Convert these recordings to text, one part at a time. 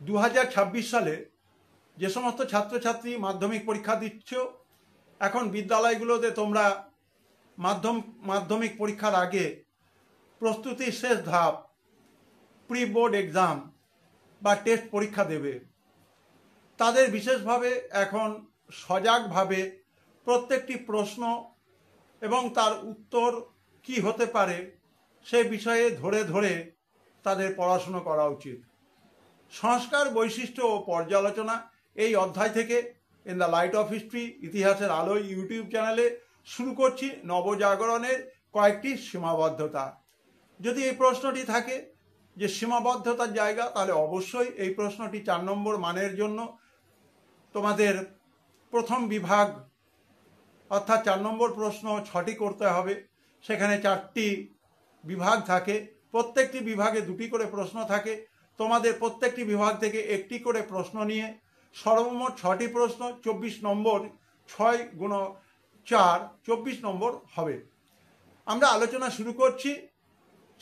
2026 সালে যে সমস্ত ছাত্রছাত্রী মাধ্যমিক পরীক্ষা দিচ্ছ, এখন বিদ্যালয়গুলোতে তোমরা মাধ্যমিক পরীক্ষার আগে প্রস্তুতির শেষ ধাপ প্রি বোর্ড এক্সাম বা টেস্ট পরীক্ষা দেবে। তাদের বিশেষভাবে এখন সজাগভাবে প্রত্যেকটি প্রশ্ন এবং তার উত্তর কি হতে পারে সে বিষয়ে ধরে ধরে তাদের পড়াশুনো করা উচিত। সংস্কার, বৈশিষ্ট্য ও পর্যালোচনা এই অধ্যায় থেকে in the light off history ইতিহাসের আলোয় ইউটিউব চ্যানেলে শুরু করছি নবজাগরণের কয়েকটি সীমাবদ্ধতা। যদি এই প্রশ্নটি থাকে যে সীমাবদ্ধতার জায়গা, তাহলে অবশ্যই এই প্রশ্নটি 4 নম্বর মানের জন্য তোমাদের প্রথম বিভাগ অর্থাৎ 4 নম্বর প্রশ্ন 6টি করতে হবে। সেখানে 4টি বিভাগ থাকে, প্রত্যেকটি বিভাগে 2টি করে প্রশ্ন থাকে। তোমাদের প্রত্যেকটি বিভাগ থেকে 1টি করে প্রশ্ন নিয়ে সর্বমোট 6টি প্রশ্ন, 24 নম্বর, 6 গুণ 4 24 নম্বর হবে। আমরা আলোচনা শুরু করছি,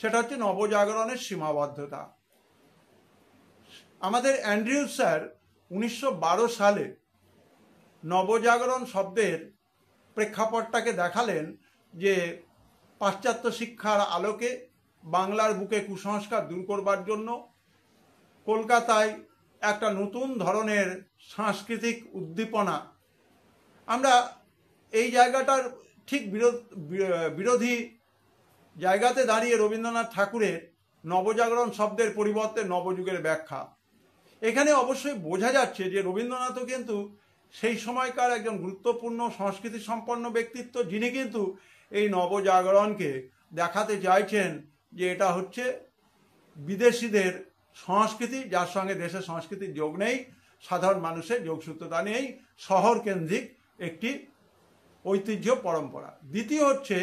সেটা হচ্ছে নবজাগরণের সীমাবদ্ধতা। আমাদের অ্যান্ড্রিউজ স্যার 1912 সালে নবজাগরণ শব্দের প্রেক্ষাপটটাকে দেখালেন যে পাশ্চাত্য শিক্ষার আলোকে বাংলার বুকে কুসংস্কার দূর করবার জন্য কলকাতায় একটা নতুন ধরনের সাংস্কৃতিক উদ্দীপনা। আমরা এই জায়গাটার ঠিক বিরোধী জায়গাতে দাঁড়িয়ে রবীন্দ্রনাথ ঠাকুরের নবজাগরণ শব্দের পরিবর্তে নবযুগের ব্যাখ্যা। এখানে অবশ্যই বোঝা যাচ্ছে যে রবীন্দ্রনাথও কিন্তু সেই সময়কার একজন গুরুত্বপূর্ণ সংস্কৃতি সম্পন্ন ব্যক্তিত্ব, যিনি কিন্তু এই নবজাগরণকে দেখাতে চাইছেন যে এটা হচ্ছে বিদেশিদের সংস্কৃতি, যার সঙ্গে দেশের সংস্কৃতির যোগ নেই, সাধারণ মানুষের যোগসূত্রতা নেই, শহর কেন্দ্রিক একটি ঐতিহ্য পরম্পরা। দ্বিতীয় হচ্ছে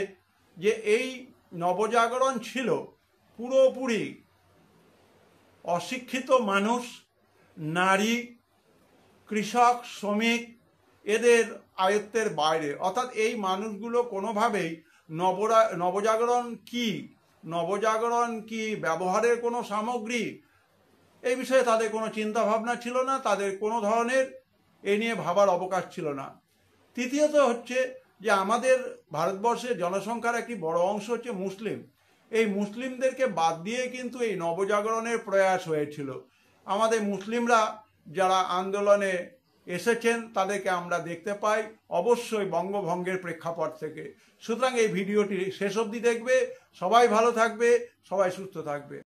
যে এই নবজাগরণ ছিল পুরোপুরি অশিক্ষিত মানুষ, নারী, কৃষক, শ্রমিক এদের আয়ত্তের বাইরে। অর্থাৎ এই মানুষগুলো কোনোভাবেই নবজাগরণ কি ব্যবহারের কোনো সামগ্রী, এই বিষয়ে তাদের কোনো চিন্তা ভাবনা ছিল না, তাদের কোনো ধরনের এ নিয়ে ভাবার অবকাশ ছিল না। তৃতীয়ত হচ্ছে যে আমাদের ভারতবর্ষের জনসংখ্যার একটি বড় অংশ হচ্ছে মুসলিম। এই মুসলিমদেরকে বাদ দিয়ে কিন্তু এই নবজাগরণের প্রয়াস হয়েছিল। আমাদের মুসলিমরা যারা আন্দোলনে এসেছেন তাদেরকে আমরা দেখতে পাই অবশ্যই বঙ্গভঙ্গের প্রেক্ষাপট থেকে। সুতরাং এই ভিডিওটি শেষ অবধি দেখবে। সবাই ভালো থাকবে, সবাই সুস্থ থাকবে।